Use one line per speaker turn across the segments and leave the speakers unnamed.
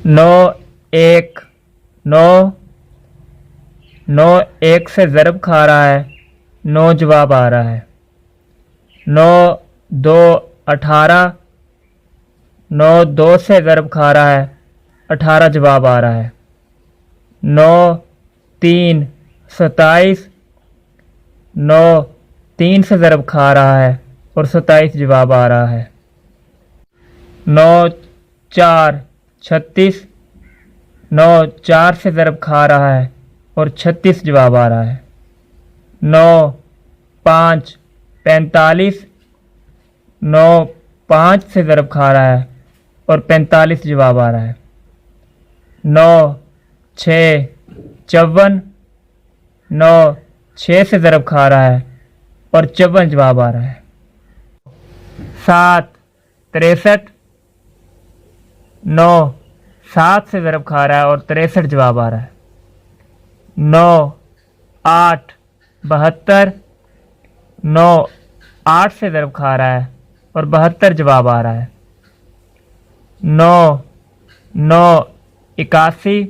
9 1 9 9 1 से ज़रब खा रहा है, 9 जवाब आ रहा है। 9 2 18 9 2 से ज़रब खा रहा है, 18 जवाब आ रहा है। 9 3 27 9 3 से ज़रब खा रहा है और 27 जवाब आ रहा है। 9 4 36 9 4 से ज़रब खा रहा है और 36 जवाब आ रहा है। 9 5 45 9 5 से ज़रब खा रहा है और 45 जवाब आ रहा है। 9 6 54 9 6 से ज़रब खा रहा है और 54 जवाब आ रहा है। 7 63 9 7 से ज़रब खा रहा है और 63 जवाब आ रहा है। 9 8 72 9 8 से ज़रब खा रहा है और 72 जवाब आ रहा है। 9 9 81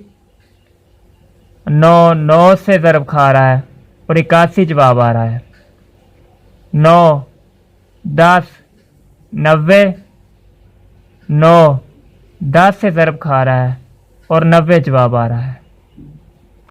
9 9 से ज़रब खा रहा है और 81 जवाब आ रहा है। 9 10 90 9 10 से ज़रब खा रहा है और 90 जवाब आ रहा है।